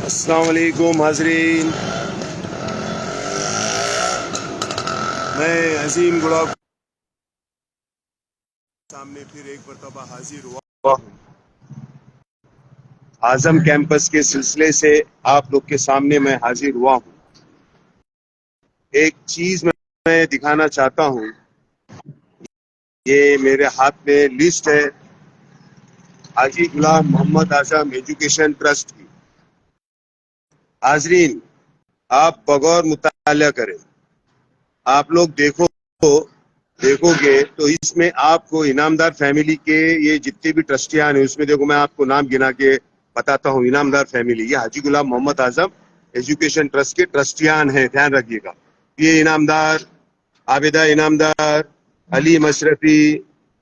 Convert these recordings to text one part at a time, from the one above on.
السلام علیکم حاضرین، میں عظیم گڑا سامنے پھر ایک مرتبہ حاضر ہوا ہوں۔ اعظم کیمپس کے سلسلے سے آپ لوگ کے سامنے میں حاضر ہوا ہوں۔ ایک چیز میں دکھانا چاہتا ہوں، یہ میرے ہاتھ میں لسٹ ہے حاجی غلام محمد اعظم ایجوکیشن ٹرسٹ کی۔ حاضرین، آپ بغور مطالعہ کریں، آپ لوگ دیکھو گے تو اس میں آپ کو انعامدار فیملی کے یہ جتنے بھی ٹرسٹیان ہیں، اس میں دیکھو میں آپ کو نام گنا کے بتاتا ہوں۔ انعامدار فیملی یہ حاجی غلام محمد اعظم ایجوکیشن ٹرسٹ کے ٹرسٹیان ہیں، دھیان رکھیے گا۔ یہ انعامدار عابدہ انعامدار، علی مشرفی،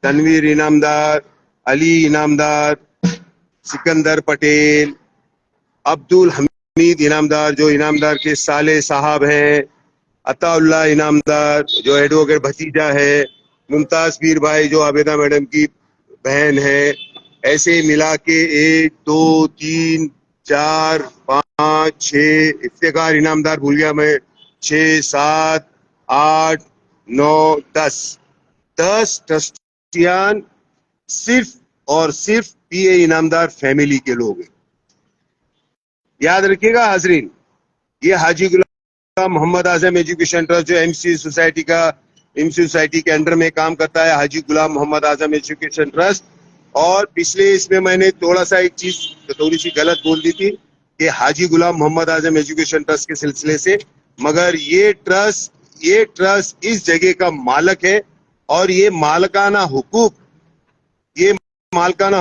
تنویر انعامدار، علی انعامدار، سکندر پٹیل، عبد الحمید انعامدار جو انعامدار کے صالح صاحب ہیں، عطا اللہ انعامدار جو ایڈوکیٹ بھتیجا ہے، ممتاز پیر بھائی جو عابدہ میڈم کی بہن ہے، ایسے ملا کے 1 2 3 4 5 6 افتخار انعامدار بھول گیا میں، 6 7 8 9 10 ٹرسٹیان صرف اور صرف پی اے انعامدار فیملی کے لوگ ہیں۔ یاد رکھیے گا حاضرین، یہ حاجی غلام محمد اعظم ایجوکیشن ٹرسٹ جو ایم سی سوسائٹی کے انڈر میں کام کرتا ہے، حاجی غلام محمد اعظم ایجوکیشن ٹرسٹ۔ اور پچھلے اس میں نے تھوڑا سا ایک چیز تھوڑی سی غلط بول دی تھی کہ حاجی غلام محمد اعظم ایجوکیشن ٹرسٹ کے سلسلے سے، مگر یہ ٹرسٹ اس جگہ کا مالک ہے، اور یہ مالکانہ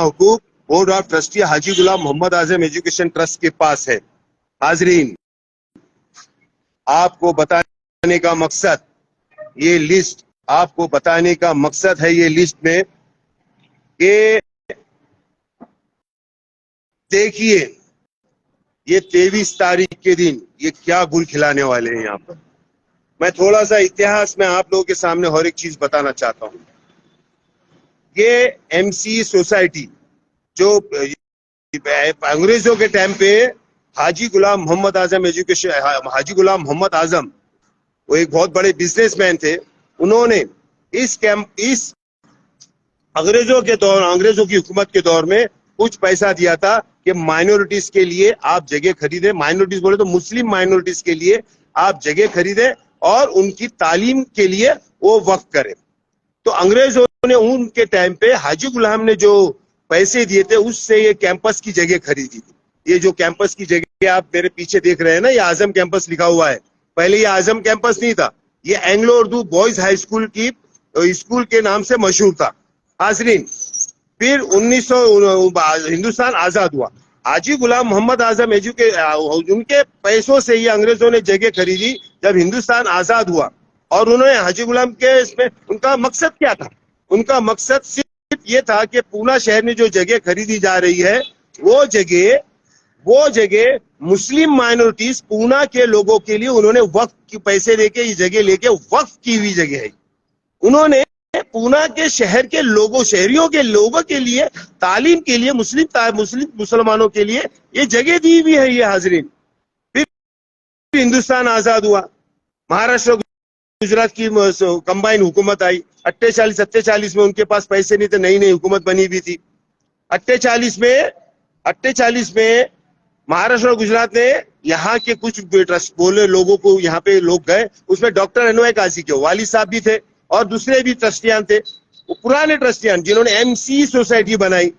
حقوق board of trustee Haji Ghulam Muhammad Azam education trust کے پاس ہے۔ حاضرین، آپ کو بتانے کا مقصد یہ لسٹ میں کہ دیکھیے یہ 23 تاریخ کے دن یہ کیا گل کھلانے والے ہیں۔ یہاں پر میں تھوڑا سا اتہاس میں آپ لوگوں کے سامنے اور ایک چیز بتانا چاہتا ہوں۔ یہ ایم سی سوسائٹی جو انگریزوں کے ٹائم پہ حاجی غلام محمد اعظم وہ ایک بہت بڑے بزنس مین تھے، انہوں نے اس انگریزوں کی حکومت کے دور میں کچھ پیسہ دیا تھا کہ مائنورٹیز کے لیے آپ جگہ خریدیں، مائنورٹیز بولے تو مسلم مائنورٹیز کے لیے آپ جگہ خریدیں اور ان کی تعلیم کے لیے وہ وقف کریں۔ تو انگریزوں نے ان کے ٹائم پہ حاجی غلام نے جو پیسے دیے تھے اس سے یہ کیمپس کی جگہ خریدی تھی۔ یہ جو کیمپس کی جگہ آپ میرے پیچھے دیکھ رہے ہیں نا، یہ اعظم کیمپس لکھا ہوا ہے، پہلے یہ اعظم کیمپس نہیں تھا، یہ Anglo Urdu boys high school کے نام سے مشہور تھا۔ حاضرین، پھر ہندوستان آزاد ہوا، حاجی غلام محمد اعظم ان کے پیسوں سے یہ انگریزوں نے جگہ خریدی جب ہندوستان آزاد ہوا۔ اور انہوں نے حاجی غلام کے اس میں ان کا مقصد کیا تھا؟ ان کا مقصد صرف یہ تھا کہ پونا شہر میں جو جگہ خریدی جا رہی ہے وہ جگہ مسلم مائنورٹیز پونا کے لوگوں کے لیے انہوں نے وقف کی پیسے دے کے یہ جگہ لے کے وقف کی ہوئی جگہ ہے۔ انہوں نے پونا کے شہریوں کے لوگوں کے لیے تعلیم کے لیے مسلمانوں کے لیے یہ جگہ دی ہوئی ہے۔ یہ حاضرین، پھر ہندوستان آزاد ہوا، مہاراشٹر گجرات کی کمبائن حکومت آئی 48 میں، ان کے پاس پیسے نہیں تھے، نئی حکومت بنی ہوئی تھی۔ 48 میں مہاراشٹر اور گجرات نے یہاں کے کچھ بولے لوگوں کو، یہاں پہ لوگ گئے، اس میں ڈاکٹر انوائے قاضی کے والد صاحب بھی تھے اور دوسرے بھی ٹرسٹیان تھے، وہ پرانے ٹرسٹیان جنہوں نے ایم سی سوسائٹی بنائی۔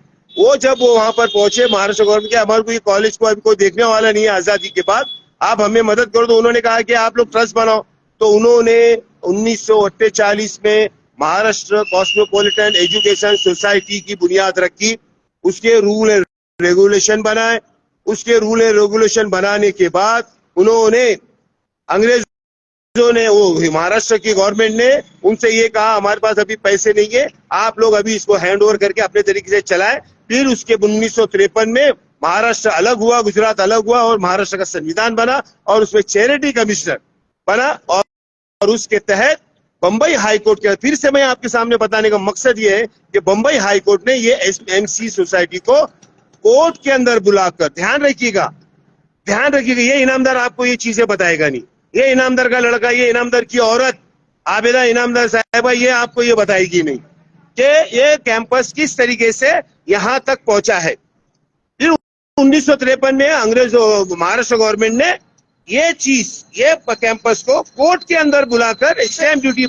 جب وہ وہاں پر پہنچے مہاراشٹر گورنمنٹ کے، ہمارے کو یہ کالج کو ابھی کوئی دیکھنے والا نہیں ہے آزادی کے بعد، آپ ہمیں مدد کرو، تو انہوں نے کہا کہ آپ لوگ ٹرسٹ بناؤ۔ تو انہوں نے 1948 میں مہاراشٹر کاسموپولیٹن ایجوکیشن سوسائٹی کی بنیاد رکھی، اس کے رول اینڈ ریگولیشن بنائے۔ اس کے رول اینڈ ریگولیشن بنانے کے بعد انہوں نے انگریزوں نے مہاراشٹر کی گورنمنٹ نے ان سے یہ کہا ہمارے پاس ابھی پیسے نہیں ہے، آپ لوگ ابھی اس کو ہینڈ اوور کر کے اپنے طریقے سے چلائیں۔ پھر اس کے 1953 میں مہاراشٹر الگ ہوا، گجرات الگ ہوا، اور مہاراشٹر کا سنویدھان بنا، اور اس میں چیریٹی کمشنر بنا، اور اس کے تحت بمبئی ہائی کورٹ کے، پھر سے میں آپ کے سامنے بتانے کا مقصد یہ ہے کہ بمبئی ہائی کورٹ نے یہ ایم سی سوسائٹی کو کورٹ کے اندر بلا کر، دھیان رکھیے گا، دھیان رکھیے گا, یہ انعامدار آپ کو یہ چیزیں بتائے گا نہیں. یہ انعامدار کا لڑکا, یہ انعامدار کی عورت عابدہ انعامدار صاحبہ, یہ آپ کو یہ بتائے گی نہیں کہ یہ کیمپس کس طریقے سے یہاں تک پہنچا ہے. پھر 1953 میں انگریز مہاراشٹر گورنمنٹ نے یہ چیز, یہ کیمپس کو کورٹ کے اندر بلا کر اسٹیمپ ڈیوٹی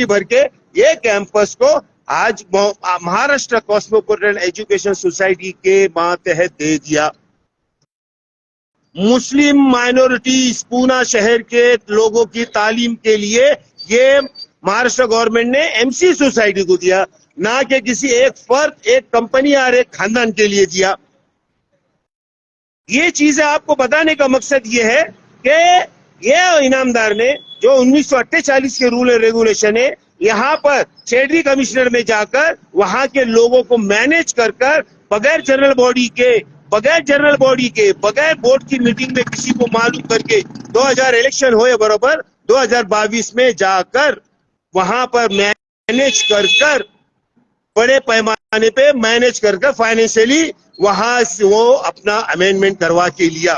بھر کے یہ کیمپس کو آج مہاراشٹر کاسموپولیٹن ایجوکیشن سوسائٹی کے ماتحت دے دیا. مسلم مائنورٹیز پونا شہر کے لوگوں کی تعلیم کے لیے یہ مہاراشٹر گورنمنٹ نے ایم سی سوسائٹی کو دیا, نہ کہ کسی ایک فرد, ایک کمپنی اور ایک خاندان کے لیے دیا. یہ چیزیں آپ کو بتانے کا مقصد یہ ہے کہ یہ انعامدار نے جو 1948 کے رول اینڈ ریگولیشن ہے, یہاں پر چیڈری کمشنر میں جا کر وہاں کے لوگوں کو مینج کر بغیر جنرل باڈی کے بغیر بورڈ کی میٹنگ میں کسی کو معلوم کر کے 2000 الیکشن ہوئے برابر 2022 میں جا کر وہاں پر مینج کر بڑے پیمانے پہ مینج کر فائنینشلی وہاں سے وہ اپنا امینڈمنٹ کروا کے لیا.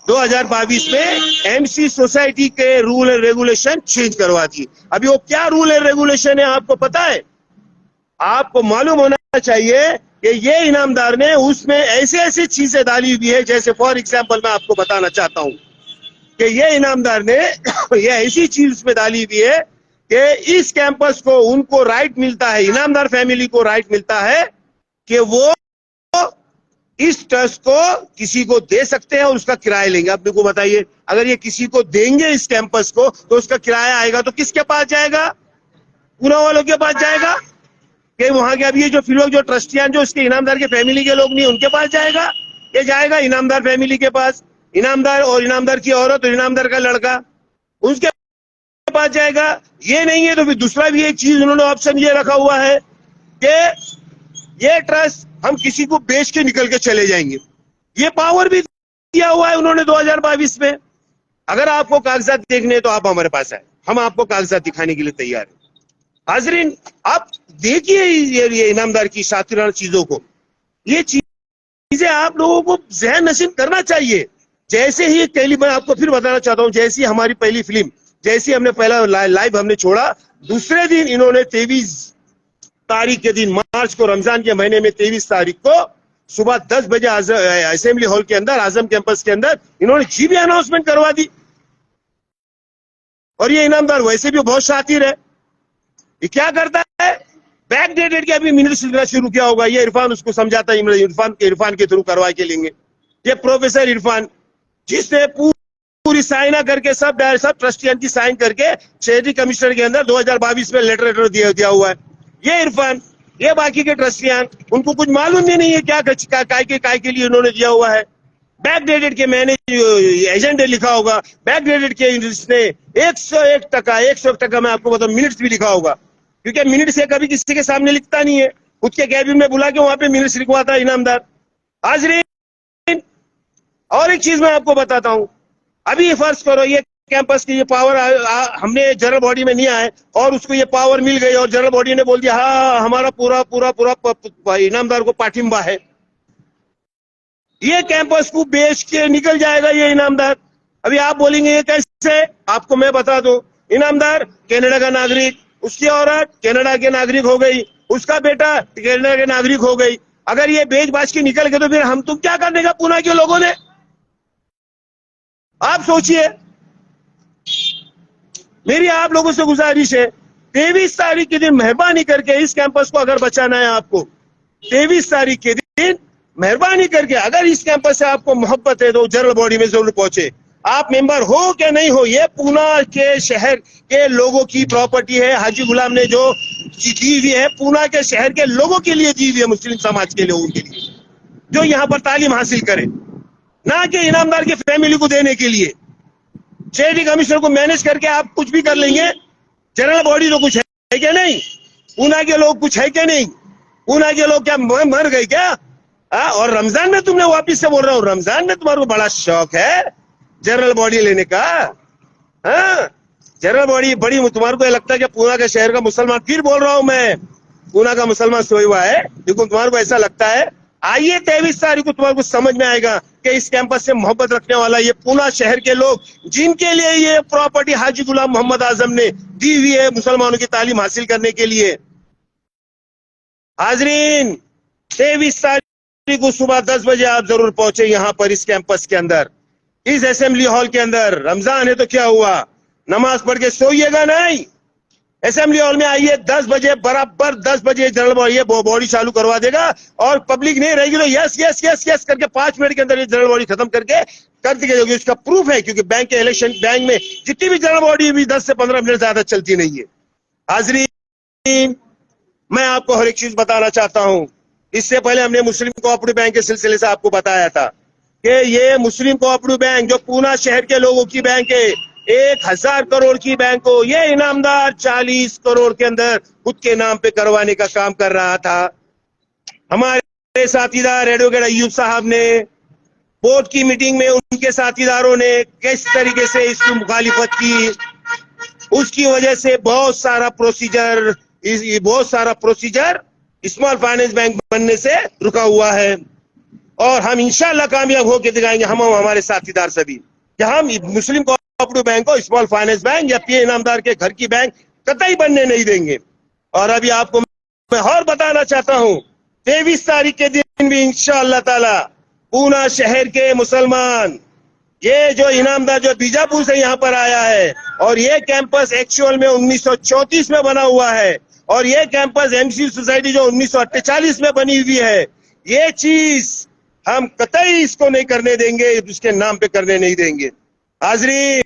2022 میں ایم سی سوسائٹی کے رول اینڈ ریگولیشن چینج کروا دی. ابھی وہ کیا رول اینڈ ریگولیشن ہے آپ کو پتا ہے؟ آپ کو معلوم ہونا چاہیے کہ یہ انعامدار نے اس میں ایسی چیزیں ڈالی ہوئی ہے, جیسے فار ایگزامپل میں آپ کو بتانا چاہتا ہوں کہ یہ انعامدار نے یہ ایسی چیز میں ڈالی ہوئی ہے کہ اس کیمپس کو ان کو رائٹ ملتا ہے, انعامدار فیملی کو رائٹ ملتا ہے کہ وہ اس ٹرسٹ کو کسی کو دے سکتے ہیں اور اس کا کرایہ لیں گے. آپ میرے کو بتائیے, اگر یہ کسی کو دیں گے اس کیمپس کو تو اس کا کرایہ آئے گا تو کس کے پاس جائے گا؟ پونا والوں کے پاس جائے گا کہ وہاں کے ابھی جو فی لوگ جو ٹرسٹیان جو اس کے انعامدار کے فیملی کے لوگ نہیں ان کے پاس جائے گا؟ یہ جائے گا انعامدار فیملی کے پاس, انعامدار اور انعامدار کی عورت اور انعامدار کا لڑکا اس کے پاس جائے گا. یہ نہیں ہے تو پھر دوسرا بھی ایک چیز انہوں نے آپشن یہ رکھا ہوا ہے کہ یہ ٹرسٹ ہم کسی کو بیچ کے نکل کے چلے جائیں گے. یہ پاور بھی دیا ہوا ہے انہوں نے 2022 میں. اگر آپ کو کاغذات دیکھنے تو آپ ہمارے پاس آئے, ہم آپ کو کاغذات دکھانے کے لیے تیار ہیں. حاضرین, آپ دیکھیے یہ انعامدار کی شاطرانہ چیزوں کو, یہ چیزیں آپ لوگوں کو ذہن نشین کرنا چاہیے. جیسے ہی میں آپ کو پھر بتانا چاہتا ہوں, جیسی ہماری پہلی فلم, جیسی ہم نے پہلا لائیو ہم نے چھوڑا, دوسرے دن انہوں نے 23 تاریخ کے دن مارچ کو, رمضان کے مہینے میں 23 تاریخ کو صبح 10 بجے اسمبلی ہال کے اندر, اعظم کیمپس کے اندر انہوں نے جی بھی اناؤنسمنٹ کروا دی. اور یہ انعامدار ویسے بھی بہت شاطر ہے, یہ کیا کرتا ہے, بیک ڈیٹڈ کے ابھی منٹس لینا شروع کیا ہوگا. یہ عرفان اس کو سمجھاتا ہے, عرفان کے تھرو کروا کے لیں گے. یہ پروفیسر عرفان جس نے پوری سائن کر کے سب ٹرسٹیان کی سائن کر کے شہری کمشنر کے اندر 2022 میں لیٹر دیا ہوا ہے. یہ عرفان, یہ باقی کے ٹرسٹیان, ان کو کچھ معلوم بھی نہیں ہے کیا کائے کے لیے انہوں نے دیا ہوا ہے. بیک ڈیٹڈ کے میں نے ایجنڈے لکھا ہوگا, بیک ڈیٹڈ کے اس نے 101% میں آپ کو بتاؤں منٹس بھی لکھا ہوگا, کیونکہ منٹس سے کبھی کسی کے سامنے لکھتا نہیں ہے, خود کے کیبن میں بلا کے وہاں پہ منٹس لکھواتا ہے انعامدار. حاضرین, اور ایک چیز میں آپ کو بتاتا ہوں, ابھی فرض کرو یہ کیمپس کی یہ پاور ہم نے جنرل باڈی میں نہیں آئے اور اس کو یہ پاور مل گئی اور جنرل باڈی نے بول دیا ہاں ہمارا پورا انعامدار کو پاٹھمبا ہے. یہ کیمپس کو بیچ کے نکل جائے گا یہ انعامدار. ابھی آپ بولیں گے یہ کیسے, آپ کو میں بتا دوں, انعامدار کینیڈا کا ناگرک, اس کی عورت کینیڈا کے ناگرک ہو گئی, اس کا بیٹا کینیڈا کے ناگرک ہو گئی. اگر یہ بیچ باچ کے نکل گئے تو پھر ہم تم کیا کرنے کا پونا کے لوگوں نے؟ آپ سوچئے. میری آپ لوگوں سے گزارش ہے, 23 تاریخ کے دن مہربانی کر کے اس کیمپس کو اگر بچانا ہے آپ کو, 23 تاریخ کے دن مہربانی کر کے اگر اس کیمپس سے آپ کو محبت ہے تو جنرل باڈی میں ضرور پہنچے. آپ ممبر ہو کہ نہیں ہو, یہ پونا کے شہر کے لوگوں کی پراپرٹی ہے. حاجی غلام نے جو دی ہوئی ہے پونا کے شہر کے لوگوں کے لیے دی ہوئی ہے, مسلم سماج کے لوگوں کے لیے جو یہاں پر تعلیم حاصل کرے, نہ کہ انعامدار کی فیملی کو دینے کے لیے. چیئرمین کمشنر کو مینج کر کے آپ کچھ بھی کر لیں گے. جنرل باڈی تو کچھ ہے کیا نہیں؟ پونا کے لوگ کچھ ہے کیا نہیں؟ پونا کے لوگ کیا مر گئے کیا؟ اور رمضان میں تم نے, واپس سے بول رہا ہوں, رمضان میں تمہارے کو بڑا شوق ہے جنرل باڈی لینے کا. ہاں, جنرل باڈی بڑی تمہارے کو لگتا ہے کہ پونا کے شہر کا مسلمان, پھر بول رہا ہوں میں, پونا کا مسلمان سوئے ہوا ہے, لیکن تمہارے کو ایسا لگتا ہے آئیے 23 تاریخ کو تمہارے کو سمجھ میں آئے گا کہ اس کیمپس سے محبت رکھنے والا یہ پونا شہر کے لوگ جن کے لیے یہ پراپرٹی حاجی غلام محمد اعظم نے دی ہوئی ہے مسلمانوں کی تعلیم حاصل کرنے کے لیے. حاضرین 23 تاریخ کو صبح 10 بجے آپ ضرور پہنچے یہاں پر اس کیمپس کے اندر, اس اسمبلی ہال کے اندر. رمضان ہے تو کیا ہوا, نماز پڑھ کے سوئیے گا نہیں, اسمبلی ہال میں آئیے 10 بجے برابر 10 بجے جنرل باڈی چالو کروا دے گا اور پبلک نہیں رہے گی تو یس یس یس یس کر کے 5 منٹ کے اندر یہ جنرل باڈی ختم کر کے کر دی جائے گی. اس کا پروف ہے کیونکہ بینک کے الیکشن بینک میں جتنی بھی جنرل باڈی بھی 10 سے 15 منٹ زیادہ چلتی نہیں ہے. حاضرین میں آپ کو ہر ایک چیز بتانا چاہتا ہوں. اس سے پہلے ہم نے مسلم کوآپریٹو بینک کے سلسلے سے آپ کو بتایا تھا کہ یہ مسلم کوآپریٹو بینک جو پونا شہر کے لوگوں کی بینک ہے 1000 کروڑ کی بینک کو یہ انعامدار 40 کروڑ کے اندر خود کے نام پہ کروانے کا کام کر رہا تھا. ہمارے ساتھی دار ایڈوکیٹ ایوب صاحب نے بورڈ کی میٹنگ میں ان کے ساتھی داروں نے کس طریقے سے اس کی مخالفت کی, اس کی وجہ سے بہت سارا پروسیجر اسمال فائنانس بینک بننے سے رکا ہوا ہے. اور ہم انشاءاللہ کامیاب ہو کے دکھائیں گے ہم ہمارے ساتھی دار سبھی کہ ہم مسلم کوآپریٹو بینک کو اسمال فائنانس بینک یا پی انعامدار کے گھر کی بینک قطعی بننے نہیں دیں گے. اور ابھی آپ کو میں اور بتانا چاہتا ہوں 23 تاریخ کے دن بھی انشاءاللہ تعالی پونا شہر کے مسلمان یہ جو انعامدار جو بیجاپور سے یہاں پر آیا ہے اور یہ کیمپس ایکچوئل میں 1934 میں بنا ہوا ہے اور یہ کیمپس ایم سی سوسائٹی جو 1948 میں بنی ہوئی ہے, یہ چیز ہم قطعی اس کو نہیں کرنے دیں گے, اس کے نام پہ کرنے نہیں دیں گے. حاضرین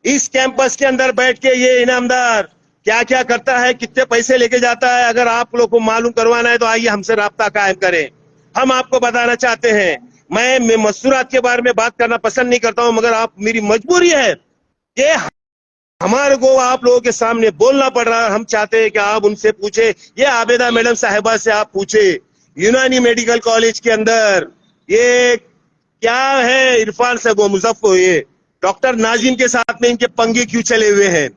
اس کیمپس کے اندر بیٹھ کے یہ انعامدار کیا کیا کرتا ہے, کتنے پیسے لے کے جاتا ہے, اگر آپ لوگ کو معلوم کروانا ہے تو آئیے ہم سے رابطہ قائم کریں. ہم آپ کو بتانا چاہتے ہیں, میں مستورات کے بارے میں بات کرنا پسند نہیں کرتا ہوں مگر آپ میری مجبوری ہے کہ ہمارے کو آپ لوگوں کے سامنے بولنا پڑ رہا ہے. ہم چاہتے ہیں کہ آپ ان سے پوچھیں, یہ عابدہ میڈم صاحبہ سے آپ پوچھیں یونانی میڈیکل کالج کے اندر یہ کیا ہے, عرفان صاحب و مظفر یہ ڈاکٹر ناظم کے ساتھ میں ان کے پنگے کیوں چلے ہوئے ہیں,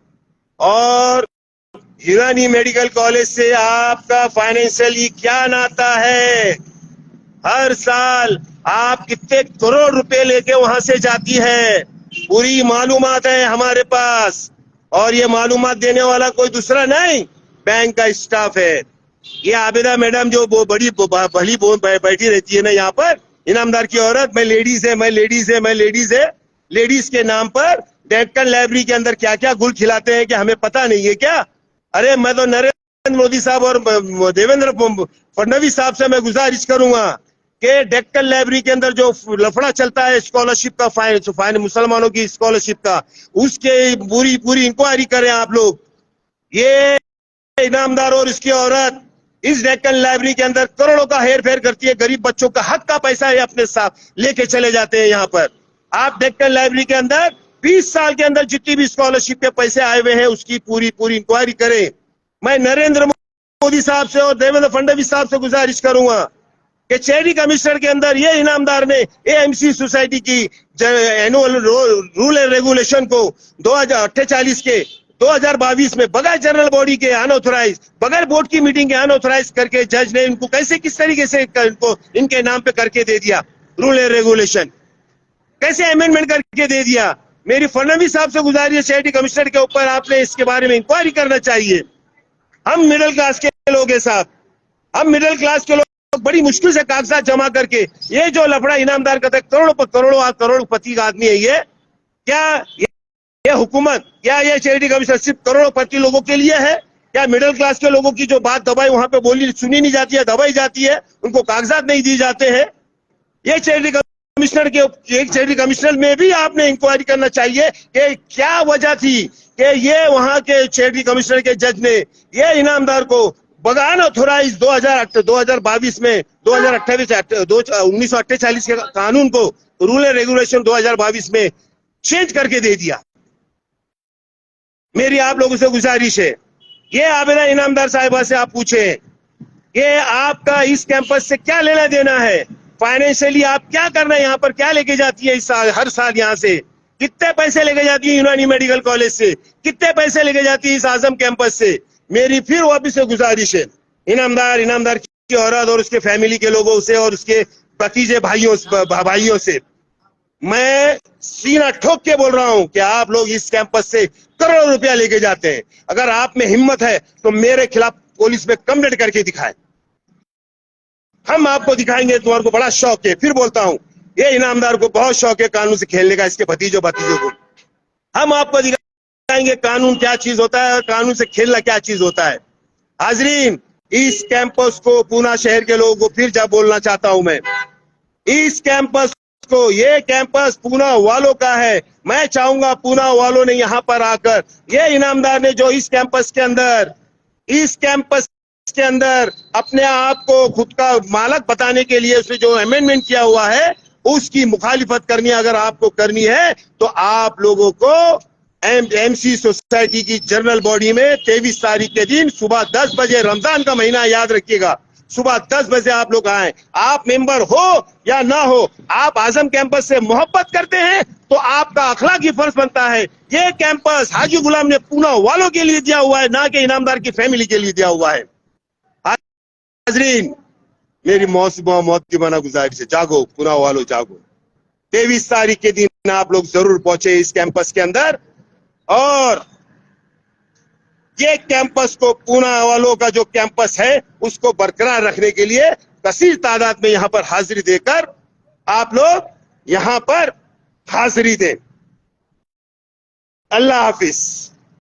اور یونانی میڈیکل کالج سے آپ کا فائنینشلی کیا ناتا ہے, ہر سال آپ کتنے کروڑ روپے لے کے وہاں سے جاتی ہے, پوری معلومات ہے ہمارے پاس. اور یہ معلومات دینے والا کوئی دوسرا نہیں بینک کا اسٹاف ہے. یہ عابدہ میڈم جو بڑی بیٹھی رہتی ہے نا یہاں پر انعامدار کی عورت, میں لیڈیز ہے لیڈیز کے نام پر ڈیکن لائبریری کے اندر کیا کیا گل کھلاتے ہیں کہ ہمیں پتہ نہیں ہے کیا. ارے میں تو نریندر مودی صاحب اور دیویندر فڈنویس صاحب سے میں گزارش کروں گا کہ ڈیکن لائبریری کے اندر جو لفڑا چلتا ہے اسکالرشپ کا مسلمانوں کی اسکالرشپ کا, اس کے پوری انکوائری کریں آپ لوگ. یہ انعامدار اور اس کی عورت اس ڈیکن لائبریری کے اندر کروڑوں کا ہیر پھیر کرتی ہے, غریب بچوں کا حق کا پیسہ ہے اپنے ساتھ لے کے چلے جاتے ہیں یہاں پر. آپ ڈیکن لائبریری کے اندر 20 سال کے اندر جتنی بھی اسکالرشپ کے پیسے آئے ہوئے ہیں اس کی پوری انکوائری کریں. میں نریندر مودی صاحب سے اور دیویندر فڈنویس صاحب سے گزارش کروں گا کہ چیری کمشنر کے اندر یہ انعامدار نے اے ایم سی سوسائٹی کی اینول رول اینڈ ریگولیشن کو 2048 کے 2022 میں بغیر جنرل باڈی کے انآتھورائز, بغیر بورڈ کی میٹنگ کے انآتھورائز کر کے جج نے ان کو کس طریقے سے ان کے نام پہ کر کے دے دیا, رول اینڈ ریگولیشن کیسے امینڈمنٹ کر کے دے دیا. میری فڈنویس صاحب سے گزارش ہے چیری کمشنر کے اوپر آپ نے اس کے بارے میں انکوائری کرنا چاہیے. ہم مڈل کلاس کے لوگ ہیں صاحب, ہم مڈل کلاس کے لوگ بڑی مشکل سے کاغذات جمع کر کے یہ جو لفڑا انعامدار کرتا ہے کروڑوں پتی کا آدمی ہے یہ کیا یہ حکومت کیا یہ چیریٹی کمیشن صرف کروڑوں پتی لوگوں کے لیے ہے؟ کیا مڈل کلاس کے لوگوں کی جو بات دبائی وہاں پہ بولی سنی نہیں جاتی ہے, دبائی جاتی ہے, ان کو کاغذات نہیں دی جاتے ہیں؟ یہ چیریٹی کمشنر میں بھی آپ نے انکوائری کرنا چاہیے کہ کیا وجہ تھی کہ یہ وہاں کے چیریٹی کمشنر کے جج نے یہ انعامدار کو بغیر آتھورائز 2022 میں 1948 کے قانون کو رول اینڈ ریگولیشن 2022 میں چینج کر کے دے دیا. میری آپ لوگوں سے گزارش ہے یہ عابدہ انعامدار صاحبہ سے آپ پوچھیں کہ آپ کا اس کیمپس سے کیا لینا دینا ہے, فائنینشلی آپ کیا کرنا ہے, یہاں پر کیا لے کے جاتی ہے اس سال, ہر سال یہاں سے کتنے پیسے لے کے جاتی ہے یونانی میڈیکل کالج سے, کتنے پیسے لے کے جاتی ہے اس اعظم کیمپس سے. میری پھر واپس سے گزارش ہے انعامدار کی عورت اور اس کے فیملی کے لوگوں سے اور اس کے بھتیجے بھائیوں سے میں سینہ ٹھوک کے بول رہا ہوں کہ آپ لوگ اس کیمپس سے کروڑوں روپیہ لے کے جاتے ہیں. اگر آپ میں ہمت ہے تو میرے خلاف پولیس میں کمپلینٹ کر کے دکھائیں. ہم آپ کو دکھائیں گے. تمہارے کو بڑا شوق ہے. پھر بولتا ہوں یہ انعامدار کو بہت شوق ہے قانون سے کھیلنے کا, اس کے بھتیجوں کو. ہم آپ کو دکھائیں گے قانون کیا چیز ہوتا ہے, قانون سے کھیلنا کیا چیز ہوتا ہے. حاضرین, اس کیمپس کو پونا شہر کے لوگوں کو پھر بولنا چاہتا ہوں میں, اس کیمپس کو, یہ کیمپس پونا والوں کا ہے. میں چاہوں گا پونا والوں نے یہاں پر آ کر, یہ انعامدار نے جو اس کیمپس کے اندر اپنے آپ کو خود کا مالک بتانے کے لیے اس نے جو امینڈمنٹ کیا ہوا ہے اس کی مخالفت کرنی اگر آپ کو کرنی ہے تو آپ لوگوں کو ایم سی سوسائٹی کی جنرل باڈی میں 23 تاریخ کے دن صبح 10 بجے, رمضان کا مہینہ یاد رکھیے گا, صبح 10 بجے آپ لوگ آئیں. آپ ممبر ہو یا نہ ہو, آپ اعظم کیمپس سے محبت کرتے ہیں تو آپ کا اخلاقی فرض بنتا ہے. یہ کیمپس حاجی غلام نے پونا والوں کے لیے دیا ہوا ہے, نہ کہ انعامدار کی فیملی کے لیے دیا ہوا ہے. حاضرین, میری موت کی بنا گزارش ہے, جاگو پونا والوں, جاگو. 23 تاریخ کے دن آپ لوگ ضرور پہنچے اس کیمپس کے اندر, اور یہ کیمپس کو, پونا والوں کا جو کیمپس ہے اس کو برقرار رکھنے کے لیے کثیر تعداد میں یہاں پر حاضری دے کر آپ لوگ یہاں پر حاضری دیں. اللہ حافظ.